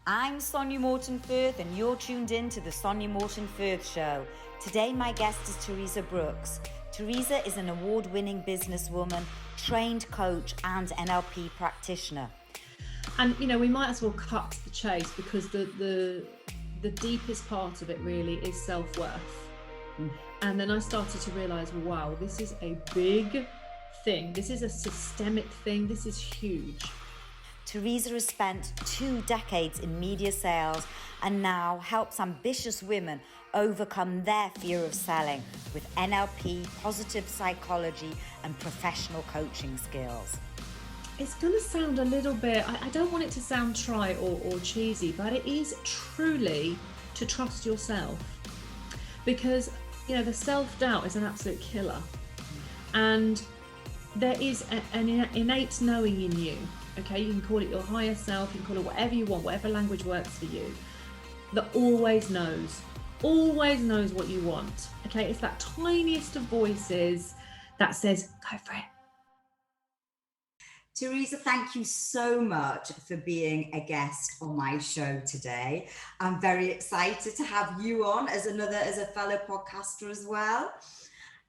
I'm Sonia Morton-Firth and you're tuned in to the Sonia Morton-Firth Show. Today my guest is Teresa Brooks. Teresa is an award-winning businesswoman, trained coach and NLP practitioner. And, we might as well cut to the chase because the deepest part of it really is self-worth. And then I started to realize, wow, this is a big thing. This is a systemic thing. This is huge. Teresa has spent 2 decades in media sales and now helps ambitious women overcome their fear of selling with NLP, positive psychology, and professional coaching skills. It's going to sound a little bit, I don't want it to sound trite or cheesy, but it is truly to trust yourself. Because, the self-doubt is an absolute killer. And there is an innate knowing in you. Okay, you can call it your higher self, you can call it whatever you want, whatever language works for you, that always knows what you want. Okay, it's that tiniest of voices that says, go for it. Teresa, thank you so much for being a guest on my show today. I'm very excited to have you on as a fellow podcaster as well.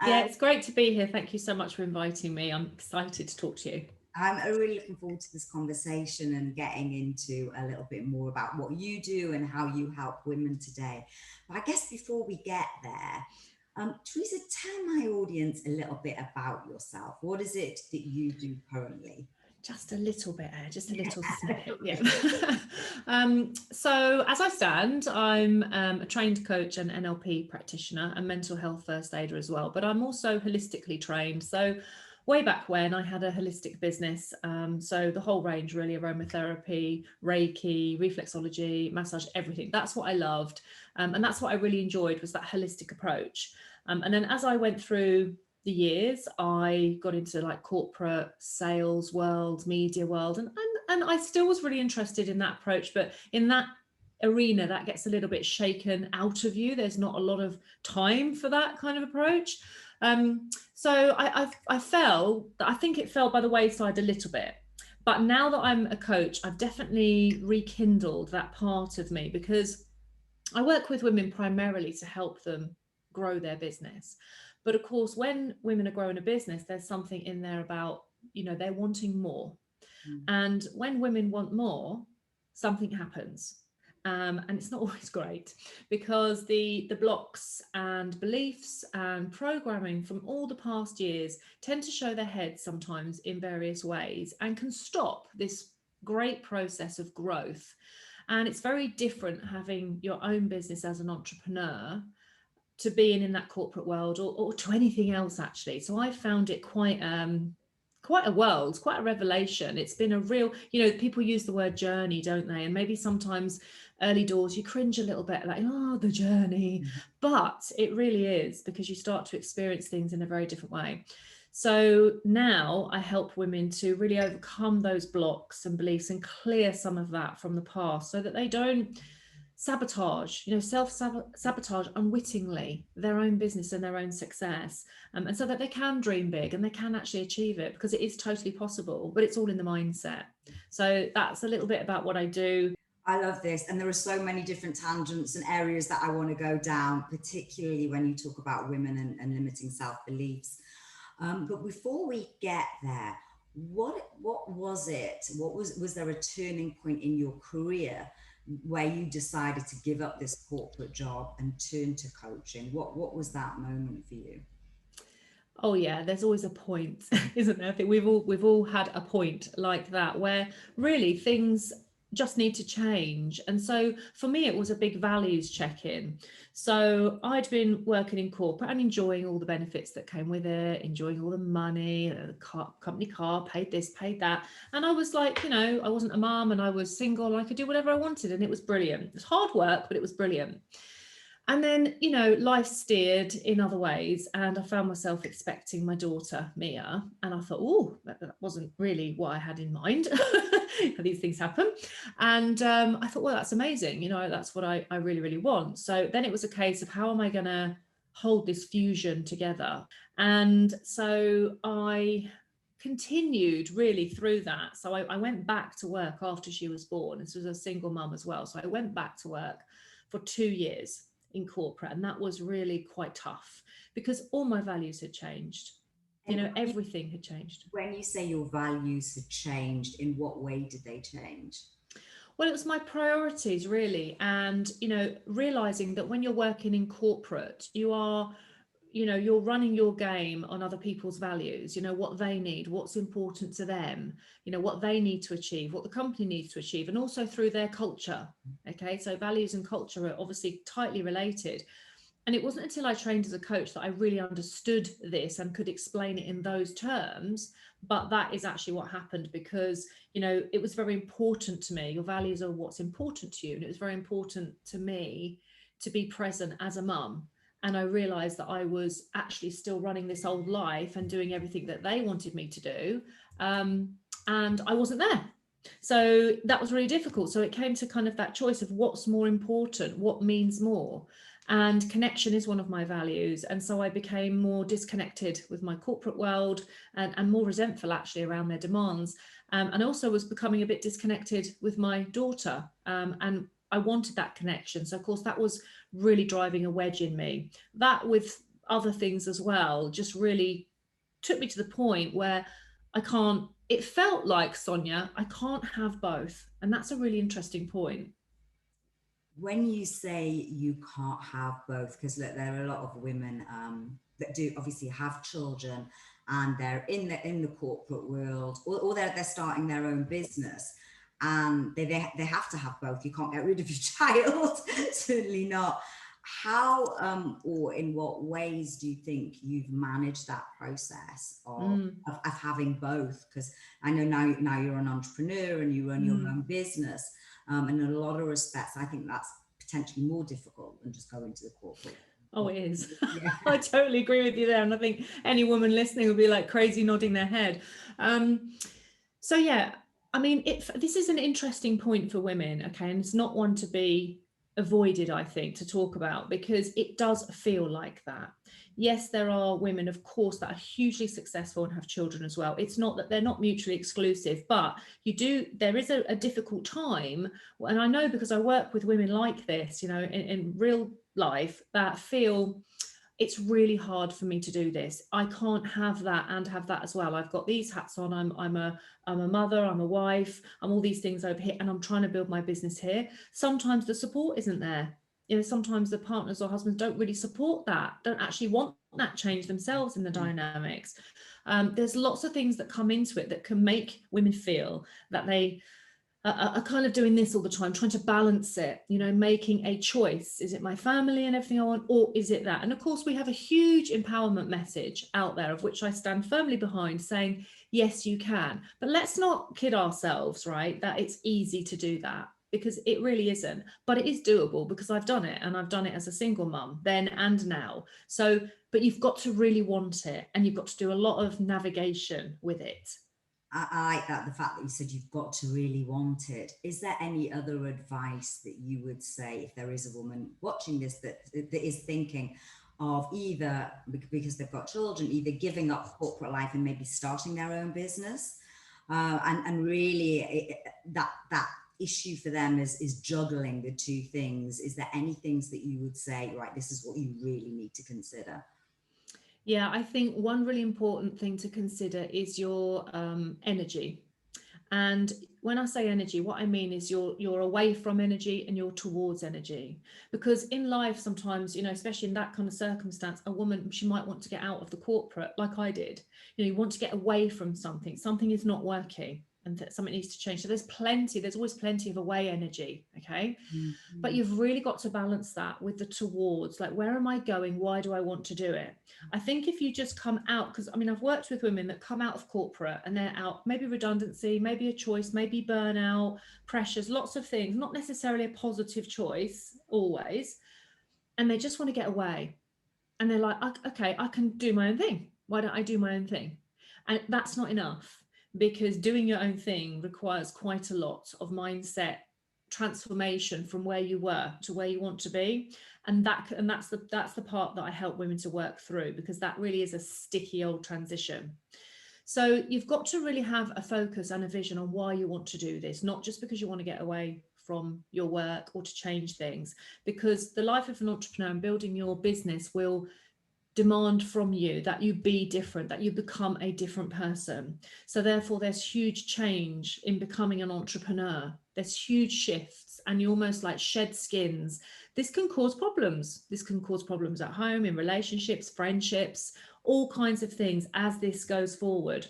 Yeah, it's great to be here. Thank you so much for inviting me. I'm excited to talk to you. I'm really looking forward to this conversation and getting into a little bit more about what you do and how you help women today. But I guess before we get there, Teresa, tell my audience a little bit about yourself. What is it that you do currently? Just a little bit, just a little snippet. Yeah. So as I stand, I'm a trained coach and NLP practitioner and mental health first aider as well, but I'm also holistically trained. So way back when I had a holistic business, so the whole range really, aromatherapy, Reiki, reflexology, massage, everything. That's what I loved. And that's what I really enjoyed, was that holistic approach. And then as I went through the years, I got into like corporate sales world, media world, and I still was really interested in that approach. But in that arena, that gets a little bit shaken out of you. There's not a lot of time for that kind of approach. So I think it fell by the wayside a little bit. But now that I'm a coach, I've definitely rekindled that part of me, because I work with women primarily to help them grow their business. But of course, when women are growing a business, there's something in there about, they're wanting more. And when women want more, something happens. And it's not always great, because the blocks and beliefs and programming from all the past years tend to show their heads sometimes in various ways and can stop this great process of growth. And it's very different having your own business as an entrepreneur to being in that corporate world or to anything else, actually. So I found it quite a world, quite a revelation. It's been a real, people use the word journey, don't they? And maybe sometimes early doors you cringe a little bit, like, oh, the journey. But it really is, because you start to experience things in a very different way. So now I help women to really overcome those blocks and beliefs and clear some of that from the past, so that they don't sabotage, self-sabotage unwittingly their own business and their own success, and so that they can dream big and they can actually achieve it, because it is totally possible, but it's all in the mindset. So that's a little bit about what I do. I love this. And there are so many different tangents and areas that I want to go down, particularly when you talk about women and limiting self-beliefs. But before we get there, what was it? Was there a turning point in your career where you decided to give up this corporate job and turn to coaching? What was that moment for you? Oh yeah, there's always a point, isn't there? I think we've all had a point like that, where really things just need to change. And so for me, it was a big values check-in. So I'd been working in corporate and enjoying all the benefits that came with it, enjoying all the money, the company car, paid this, paid that. And I was like, I wasn't a mum and I was single and I could do whatever I wanted. And it was brilliant. It was hard work, but it was brilliant. And then, life steered in other ways, and I found myself expecting my daughter, Mia. And I thought, oh, that wasn't really what I had in mind. These things happen. And I thought, well, that's amazing. That's what I really, really want. So then it was a case of, how am I going to hold this fusion together? And so I continued really through that. So I went back to work after she was born. This was a single mum as well. So I went back to work for 2 years in corporate, and that was really quite tough because all my values had changed. You And know, everything had changed. when you say your values had changed, in what way did they change? Well, it was my priorities really. And, you know, realizing that when you're working in corporate, you're running your game on other people's values, you know, what they need, what's important to them, you know, what they need to achieve, what the company needs to achieve, and also through their culture. Okay. So values and culture are obviously tightly related. And it wasn't until I trained as a coach that I really understood this and could explain it in those terms. But that is actually what happened because, you know, it was very important to me. Your values are what's important to you. And it was very important to me to be present as a mum. And I realized that I was actually still running this old life and doing everything that they wanted me to do. And I wasn't there. So that was really difficult. So it came to kind of that choice of what's more important, what means more. And connection is one of my values. And so I became more disconnected with my corporate world and more resentful actually around their demands. And also was becoming a bit disconnected with my daughter. And I wanted that connection. So of course that was really driving a wedge in me. That with other things as well, just really took me to the point where it felt like, Sonia, I can't have both. And that's a really interesting point. When you say you can't have both, because look, there are a lot of women that do obviously have children, and they're in the corporate world, or they're starting their own business, and they have to have both. You can't get rid of your child, certainly not. How or in what ways do you think you've managed that process of having both? Because I know now you're an entrepreneur and you run your own business. And in a lot of respects, I think that's potentially more difficult than just going to the corporate. Oh, it is. Yeah. I totally agree with you there. And I think any woman listening will be like crazy nodding their head. So, yeah, I mean, this is an interesting point for women, okay? And it's not one to be avoided, I think, to talk about because it does feel like that. Yes, there are women, of course, that are hugely successful and have children as well. It's not that they're not mutually exclusive, but there is a difficult time. And I know because I work with women like this, you know, in real life that feel it's really hard for me to do this. I can't have that and have that as well. I've got these hats on. I'm a mother, I'm a wife, I'm all these things over here, and I'm trying to build my business here. Sometimes the support isn't there. You know, sometimes the partners or husbands don't really support that, don't actually want that change themselves in the dynamics. There's lots of things that come into it that can make women feel that they are kind of doing this all the time, trying to balance it, you know, making a choice. Is it my family and everything I want, or is it that? And of course, we have a huge empowerment message out there, of which I stand firmly behind, saying, yes, you can. But let's not kid ourselves, right, that it's easy to do that, because it really isn't. But it is doable because I've done it, and I've done it as a single mum then and now. So, but you've got to really want it, and you've got to do a lot of navigation with it. I like that, the fact that you said you've got to really want it. Is there any other advice that you would say if there is a woman watching this that is thinking of either because they've got children, either giving up corporate life and maybe starting their own business, and really that issue for them is juggling the two things? Is there any things that you would say, right, this is what you really need to consider? Yeah, I think one really important thing to consider is your energy. And when I say energy, what I mean is you're away from energy and you're towards energy. Because in life, sometimes, you know, especially in that kind of circumstance, a woman, she might want to get out of the corporate like I did. You know, you want to get away from something. Something is not working and that something needs to change. So there's always plenty of away energy. Okay. But you've really got to balance that with the towards, like, where am I going? Why do I want to do it? I think if you just come out, because I mean, I've worked with women that come out of corporate and they're out, maybe redundancy, maybe a choice, maybe burnout, pressures, lots of things, not necessarily a positive choice always. And they just want to get away. And they're like, okay, I can do my own thing. Why don't I do my own thing? And that's not enough, because doing your own thing requires quite a lot of mindset transformation from where you were to where you want to be. And that's the part that I help women to work through, because that really is a sticky old transition. So you've got to really have a focus and a vision on why you want to do this, not just because you want to get away from your work or to change things, because the life of an entrepreneur and building your business will demand from you that you be different, that you become a different person. So therefore there's huge change in becoming an entrepreneur. There's huge shifts and you almost like shed skins. This can cause problems. This can cause problems at home, in relationships, friendships, all kinds of things as this goes forward.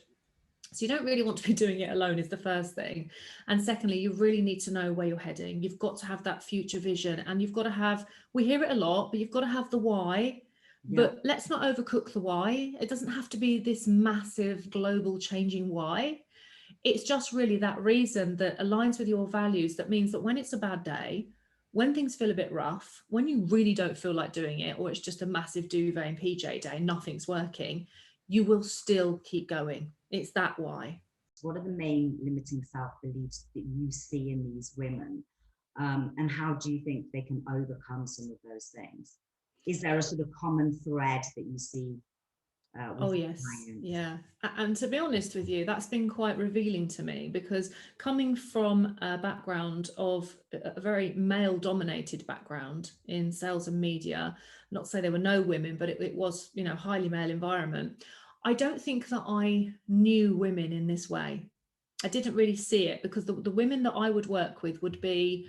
So you don't really want to be doing it alone is the first thing. And secondly, you really need to know where you're heading. You've got to have that future vision, and you've got to have, we hear it a lot, but you've got to have the why. Yeah. But let's not overcook the why. It doesn't have to be this massive global changing why. It's just really that reason that aligns with your values, that means that when it's a bad day, when things feel a bit rough, when you really don't feel like doing it, or it's just a massive duvet and PJ day, nothing's working, you will still keep going. It's that why. What are the main limiting self-beliefs that you see in these women? And how do you think they can overcome some of those things? Is there a sort of common thread that you see with Oh yes, clients? yeah. And to be honest with you, that's been quite revealing to me, because coming from a background of a very male dominated background in sales and media, not to say there were no women, but it was, you know, highly male environment. I don't think that I knew women in this way. I didn't really see it, because the women that I would work with would be,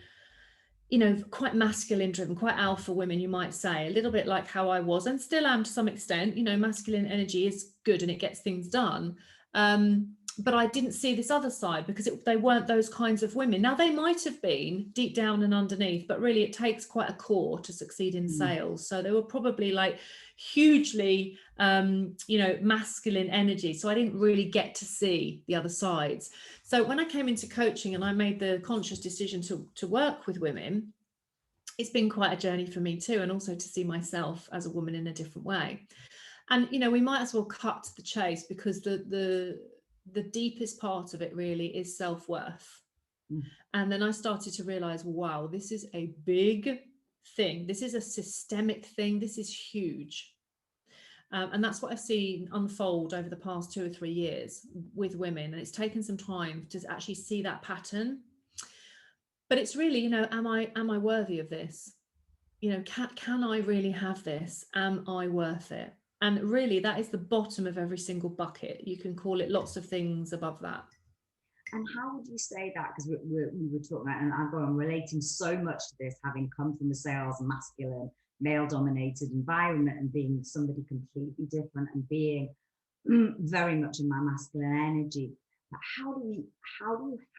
you know, quite masculine driven, quite alpha women, you might say, a little bit like how I was and still am to some extent. You know, masculine energy is good and it gets things done. But I didn't see this other side, because they weren't those kinds of women. Now, they might have been deep down and underneath, but really it takes quite a core to succeed in sales. So they were probably like hugely, you know, masculine energy. So I didn't really get to see the other sides. So when I came into coaching and I made the conscious decision to work with women, it's been quite a journey for me too, and also to see myself as a woman in a different way. And, you know, we might as well cut to the chase, because the deepest part of it really is self-worth. And then I started to realize, wow, this is a big thing. This is a systemic thing. This is huge. And that's what I've seen unfold over the past 2 or 3 years with women. And it's taken some time to actually see that pattern. But it's really, you know, am I worthy of this? You know, can I really have this? Am I worth it? And really, that is the bottom of every single bucket. You can call it lots of things above that. And how would you say that? Because we were talking about, and I'm relating so much to this, having come from a sales masculine, male-dominated environment, and being somebody completely different, and being very much in my masculine energy. But how do you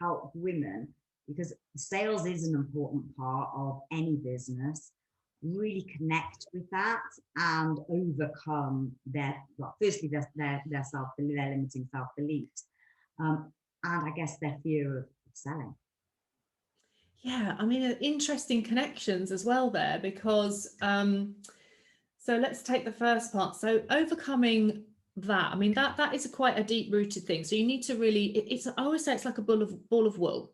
help women? Because sales is an important part of any business. Really connect with that and overcome their, well, firstly their limiting self-beliefs. And I guess their fear of selling. Yeah, I mean, interesting connections as well there, because so let's take the first part. So overcoming that, I mean, that is quite a deep rooted thing. So you need to really, it's, I always say it's like a ball of wool.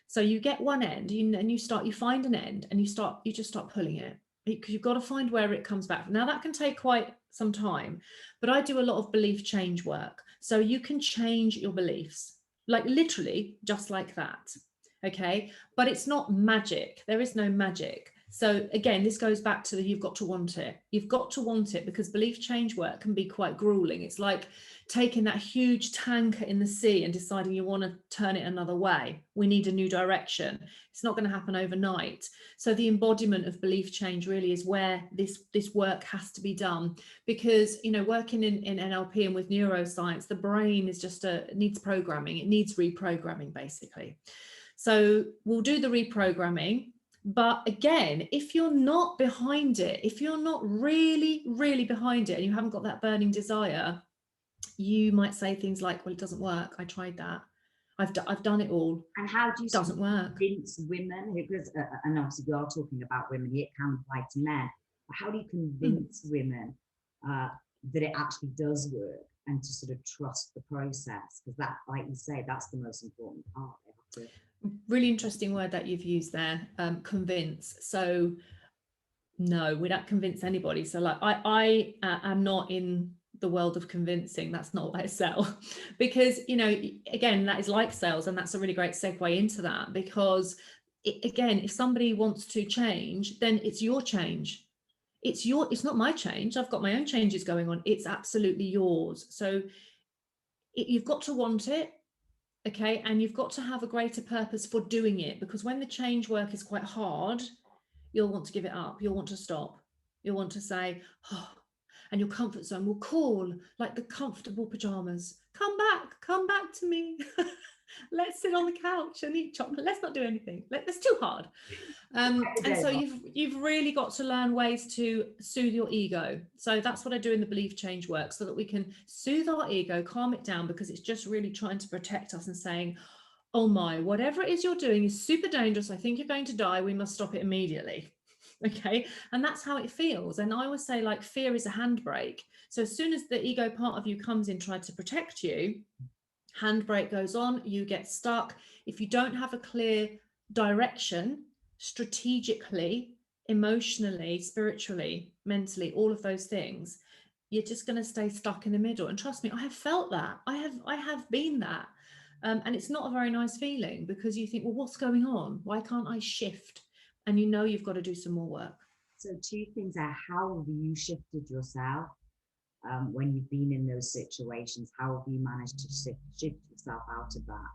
So you get one end and you find an end and you just start pulling it, because you've got to find where it comes back. Now that can take quite some time, but I do a lot of belief change work. So you can change your beliefs, like literally just like that. Okay. But it's not magic. There is no magic. So again, this goes back to you've got to want it. You've got to want it, because belief change work can be quite grueling. It's like taking that huge tanker in the sea and deciding you want to turn it another way. We need a new direction. It's not going to happen overnight. So the embodiment of belief change really is where this work has to be done, because, you know, working in NLP and with neuroscience, the brain is just needs programming. It needs reprogramming, basically. So we'll do the reprogramming. But again, if you're not behind it, if you're not really, really behind it, and you haven't got that burning desire, you might say things like, well, it doesn't work. I tried that. I've done it all. And how do you doesn't work? Convince women, because, and obviously we are talking about women, it can apply to men, but how do you convince women that it actually does work, and to sort of trust the process? Because that, like you say, that's the most important part. They have to. Really interesting word that you've used there, convince. So no, we don't convince anybody. So like I am not in the world of convincing. That's not what I sell. Because, you know, again, that is like sales, and that's a really great segue into that, because again, if somebody wants to change, then it's your change. It's not my change. I've got my own changes going on. It's absolutely yours. So you've got to want it. Okay, and you've got to have a greater purpose for doing it, because when the change work is quite hard, you'll want to give it up, you'll want to stop, you'll want to say, oh, and your comfort zone will call like the comfortable pajamas, come back to me. Let's sit on the couch and eat chocolate. Let's not do anything. That's too hard. And so you've really got to learn ways to soothe your ego. So that's what I do in the belief change work, so that we can soothe our ego, calm it down, because it's just really trying to protect us and saying, oh my, whatever it is you're doing is super dangerous. I think you're going to die. We must stop it immediately. Okay. And that's how it feels. And I always say, like, fear is a handbrake. So as soon as the ego part of you comes in trying to protect you, handbrake goes on, you get stuck. If you don't have a clear direction, strategically, emotionally, spiritually, mentally, all of those things, you're just going to stay stuck in the middle. And trust me, I have felt that. I have been that. And it's not a very nice feeling, because you think, well, what's going on? Why can't I shift? And you know you've got to do some more work. So two things are, how have you shifted yourself when you've been in those situations? How have you managed to shift yourself out of that?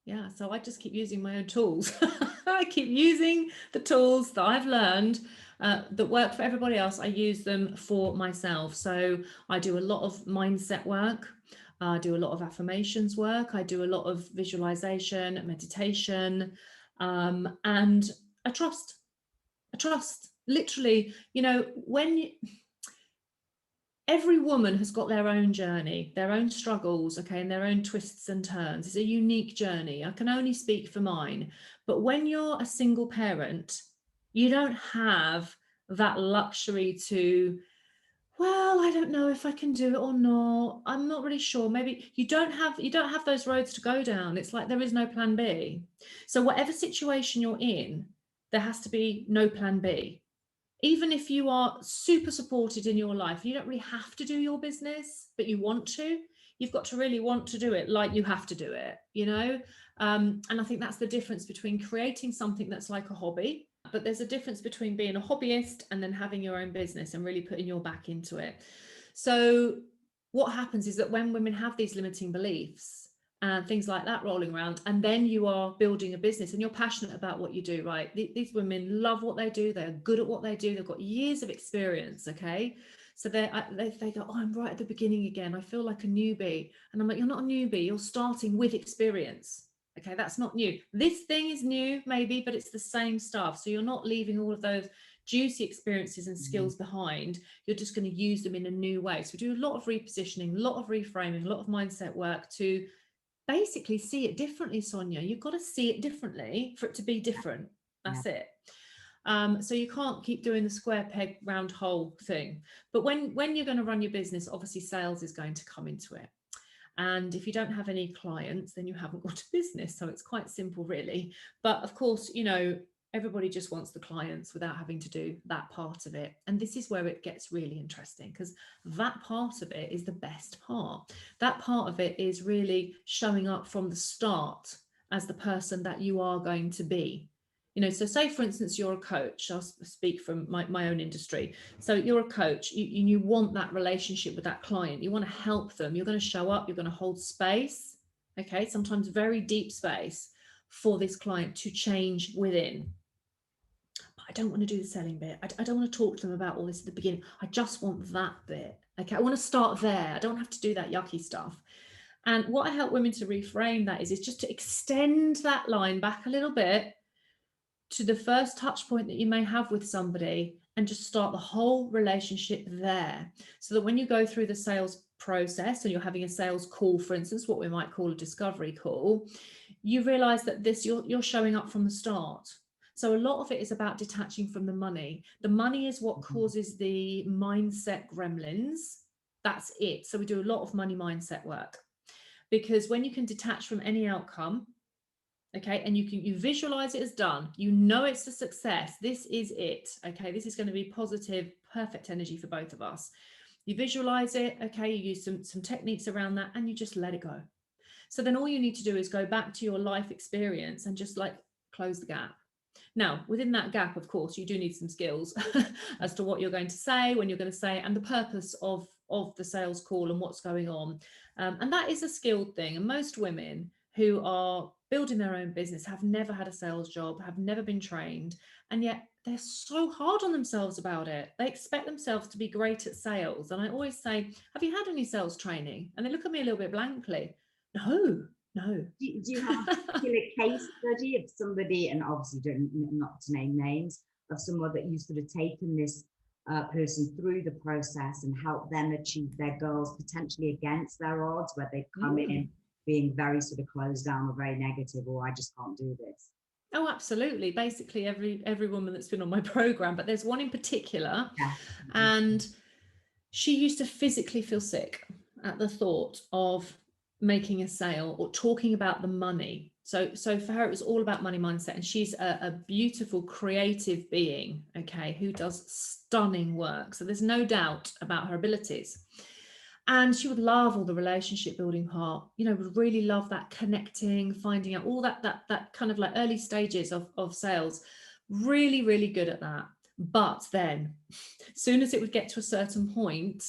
Yeah, so I just keep using my own tools. I keep using the tools that I've learned that work for everybody else. I use them for myself. So I do a lot of mindset work. I do a lot of affirmations work. I do a lot of visualization, meditation, and I trust. Literally, you know, every woman has got their own journey, their own struggles, okay, and their own twists and turns. It's a unique journey. I can only speak for mine. But when you're a single parent, you don't have that luxury to, well, I don't know if I can do it or not. I'm not really sure. Maybe you don't have those roads to go down. It's like there is no plan B. So whatever situation you're in, there has to be no plan B. Even if you are super supported in your life, you don't really have to do your business, but you want to. You've got to really want to do it, like you have to do it, you know. And I think that's the difference between creating something that's like a hobby, but there's a difference between being a hobbyist and then having your own business and really putting your back into it. So what happens is that when women have these limiting beliefs and things like that rolling around, and then you are building a business and you're passionate about what you do, right? These women love what they do. They're good at what they do. They've got years of experience. Okay. So they go, oh, I'm right at the beginning again. I feel like a newbie. And I'm like, you're not a newbie. You're starting with experience. Okay. That's not new. This thing is new maybe, but it's the same stuff. So you're not leaving all of those juicy experiences and skills behind. You're just going to use them in a new way. So we do a lot of repositioning, a lot of reframing, a lot of mindset work to basically see it differently. Sonia, you've got to see it differently for it to be different. That's it. So you can't keep doing the square peg round hole thing. But when you're going to run your business, obviously sales is going to come into it. And if you don't have any clients, then you haven't got a business. So it's quite simple, really. But of course, you know, everybody just wants the clients without having to do that part of it. And this is where it gets really interesting, because that part of it is the best part. That part of it is really showing up from the start as the person that you are going to be. You know, so say, for instance, you're a coach. I'll speak from my own industry. So you're a coach, you want that relationship with that client. You want to help them. You're going to show up. You're going to hold space. Okay, sometimes very deep space for this client to change within. But I don't want to do the selling bit. I don't want to talk to them about all this at the beginning. I just want that bit. Okay, I want to start there. I don't have to do that yucky stuff. And what I help women to reframe that is just to extend that line back a little bit to the first touch point that you may have with somebody, and just start the whole relationship there. So that when you go through the sales process and you're having a sales call, for instance, what we might call a discovery call, you realize that you're showing up from the start. So a lot of it is about detaching from the money. The money is what causes the mindset gremlins. That's it. So we do a lot of money mindset work, because when you can detach from any outcome, okay, and you visualize it as done, you know it's a success, this is it, okay, this is going to be positive, perfect energy for both of us. You visualize it, okay, you use some techniques around that, and you just let it go. So then all you need to do is go back to your life experience and just like close the gap. Now, within that gap, of course, you do need some skills as to what you're going to say, when you're going to say it, and the purpose of the sales call and what's going on. And that is a skilled thing. And most women who are building their own business have never had a sales job, have never been trained, and yet they're so hard on themselves about it. They expect themselves to be great at sales. And I always say, have you had any sales training? And they look at me a little bit blankly. No. Do you have a particular case study of somebody, and obviously not to name names, of someone that you've sort of taken this person through the process and helped them achieve their goals, potentially against their odds, where they've come in being very sort of closed down or very negative, or I just can't do this? Oh, absolutely. Basically, every woman that's been on my program, but there's one in particular, and she used to physically feel sick at the thought of making a sale or talking about the money. So for her, it was all about money mindset, and she's a beautiful, creative being, okay, who does stunning work. So there's no doubt about her abilities. And she would love all the relationship building part, would really love that connecting, finding out all that kind of like early stages of sales. Really, really good at that. But then as soon as it would get to a certain point,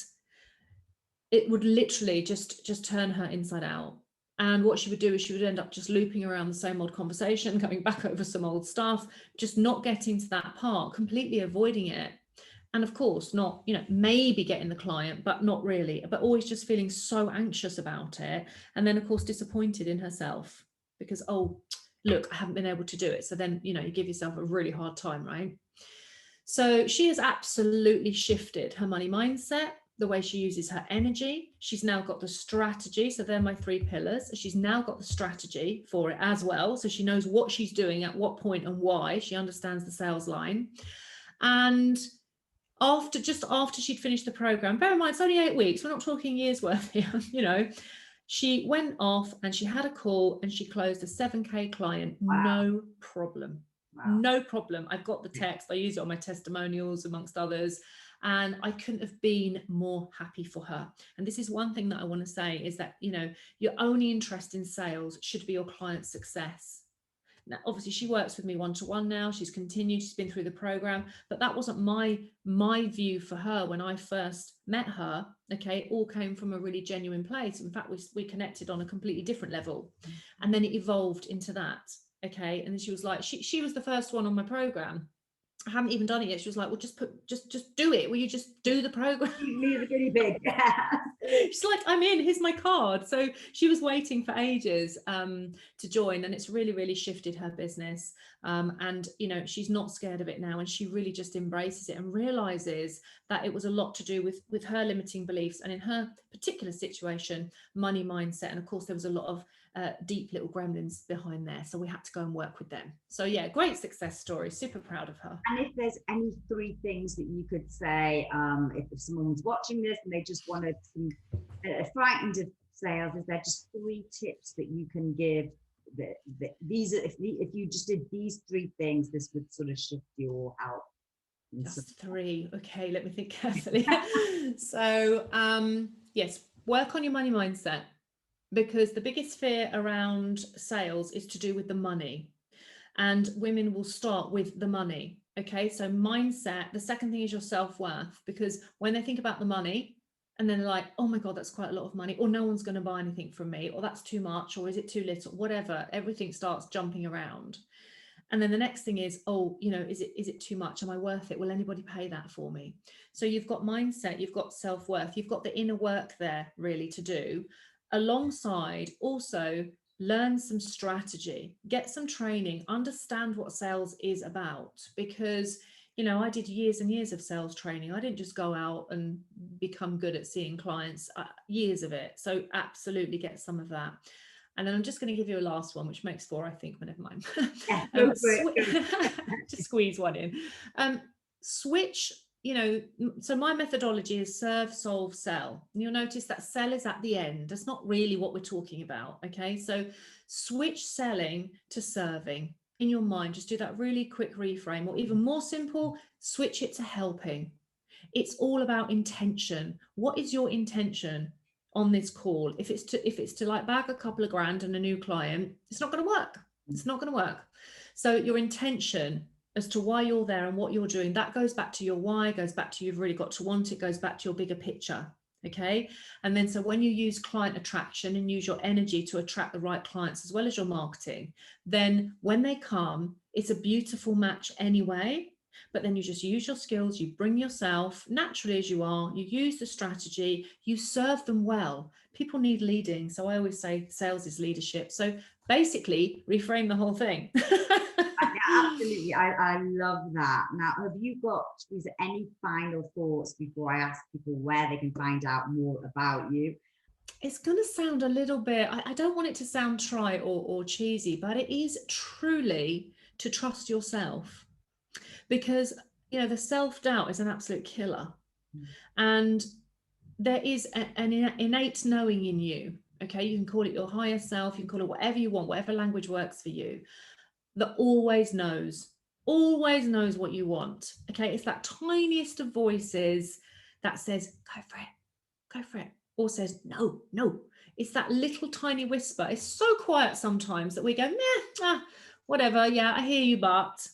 it would literally just turn her inside out. And what she would do is she would end up just looping around the same old conversation, coming back over some old stuff, just not getting to that part, completely avoiding it. And of course, not, maybe getting the client, but not really, but always just feeling so anxious about it. And then, of course, disappointed in herself because, oh, look, I haven't been able to do it. So then, you give yourself a really hard time, right? So she has absolutely shifted her money mindset, the way she uses her energy. She's now got the strategy. So they're my 3 pillars. She's now got the strategy for it as well. So she knows what she's doing at what point and why. She understands the sales line. And after she'd finished the program, bear in mind, it's only 8 weeks. We're not talking years worth here, she went off and she had a call and she closed a 7K client. Wow. No problem. Wow. No problem. I've got the text. I use it on my testimonials, amongst others. And I couldn't have been more happy for her. And this is one thing that I want to say is that, your only interest in sales should be your client's success. Now, obviously, she works with me one-to-one now. She's continued. She's been through the program, but that wasn't my view for her when I first met her. Okay, it all came from a really genuine place. In fact, we connected on a completely different level, and then it evolved into that. Okay, and then she was like, she was the first one on my program. I haven't even done it yet. She was like, well, just do it. Will you just do the program? Me the guinea pig. She's like, I'm in, here's my card. So she was waiting for ages to join, and it's really, really shifted her business. And, she's not scared of it now. And she really just embraces it and realizes that it was a lot to do with her limiting beliefs. And in her particular situation, money mindset. And of course, there was a lot of deep little gremlins behind there. So we had to go and work with them. So yeah, great success story. Super proud of her. And if there's any 3 things that you could say, if someone was watching this and they just wanted some frightened of sales, is there just 3 tips that you can give? These are, if you just did these 3 things, this would sort of shift your out. Just 3. Okay, let me think carefully. So yes, work on your money mindset, because the biggest fear around sales is to do with the money, and women will start with the money. Okay, so mindset. The second thing is your self-worth, because when they think about the money and then they're like, oh my God, that's quite a lot of money, or no one's going to buy anything from me, or that's too much, or is it too little, whatever, everything starts jumping around. And then the next thing is, oh, is it too much? Am I worth it? Will anybody pay that for me? So you've got mindset, you've got self-worth, you've got the inner work there really to do, alongside also learn some strategy, get some training, understand what sales is about. Because, I did years and years of sales training. I didn't just go out and become good at seeing clients, years of it. So absolutely get some of that. And then I'm just going to give you a last one, which makes 4, I think, but never mind. Just squeeze one in. Switch, so my methodology is serve, solve, sell. And you'll notice that sell is at the end. That's not really what we're talking about. Okay, so switch selling to serving in your mind. Just do that really quick reframe, or even more simple, switch it to helping. It's all about intention. What is your intention on this call? If it's to like bag a couple of grand and a new client, it's not going to work. It's not going to work. So your intention as to why you're there and what you're doing, that goes back to your why, goes back to you've really got to want it, goes back to your bigger picture. Okay. And then so when you use client attraction and use your energy to attract the right clients as well as your marketing, then when they come, it's a beautiful match anyway. But then you just use your skills, you bring yourself naturally as you are, you use the strategy, you serve them well. People need leading. So I always say sales is leadership. So basically reframe the whole thing. Yeah, absolutely. I love that. Now, is there any final thoughts before I ask people where they can find out more about you? It's going to sound a little bit, I don't want it to sound trite or cheesy, but it is truly to trust yourself, because, you know, the self-doubt is an absolute killer. And there is an innate knowing in you. Okay. You can call it your higher self. You can call it whatever you want, whatever language works for you, that always knows what you want. Okay. It's that tiniest of voices that says, go for it, or says, no. It's that little tiny whisper. It's so quiet sometimes that we go, whatever. Yeah, I hear you, but,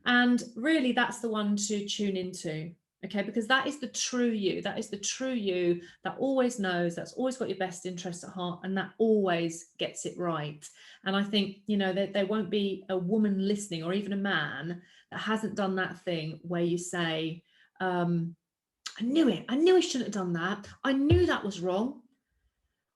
and really that's the one to tune into. Okay, because that is the true you. That is the true you that always knows, that's always got your best interests at heart, and that always gets it right. And I think, you know, there won't be a woman listening, or even a man, that hasn't done that thing where you say, I knew it. I knew I shouldn't have done that. I knew that was wrong.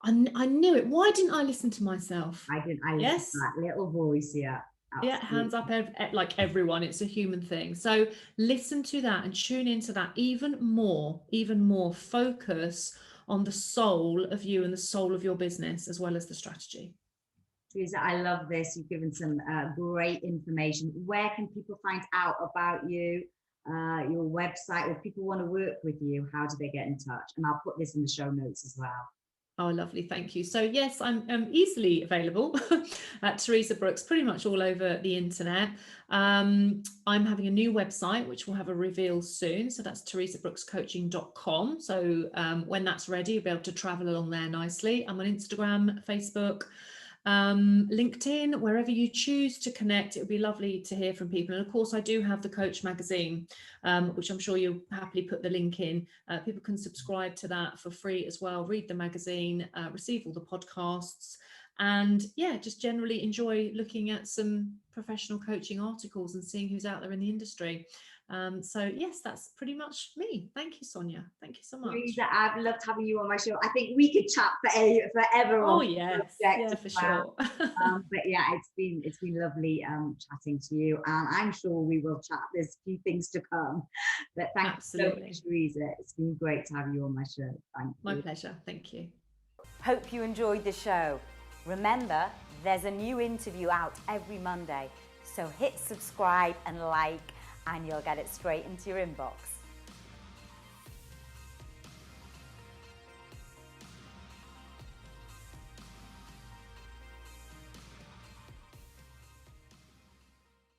I knew it. Why didn't I listen to myself? I listened to that little voice. Yeah. Absolutely. Yeah, hands up, like everyone. It's a human thing. So listen to that and tune into that even more. Focus on the soul of you and the soul of your business, as well as the strategy. Teresa, I love this. You've given some great information. Where can people find out about you? Your website, or if people want to work with you, how do they get in touch? And I'll put this in the show notes as well. Oh, lovely. Thank you. So yes, I'm easily available at Teresa Brooks, pretty much all over the internet. I'm having a new website, which will have a reveal soon. So that's teresabrookscoaching.com. So when that's ready, you'll be able to travel along there nicely. I'm on Instagram, Facebook, LinkedIn, wherever you choose to connect. It would be lovely to hear from people. And of course, I do have the Coach magazine, which I'm sure you'll happily put the link in. People can subscribe to that for free as well, read the magazine, receive all the podcasts, and yeah, just generally enjoy looking at some professional coaching articles and seeing who's out there in the industry. So yes, that's pretty much me. Thank you, Sonia. Thank you so much. Teresa, I've loved having you on my show. I think we could chat forever. Oh yes, yeah, for sure. But yeah, it's been lovely chatting to you, and I'm sure we will chat. There's a few things to come. But thank you so much, Teresa. It's been great to have you on my show. Thank you. My pleasure. Thank you. Hope you enjoyed the show. Remember, there's a new interview out every Monday, so hit subscribe and like, and you'll get it straight into your inbox.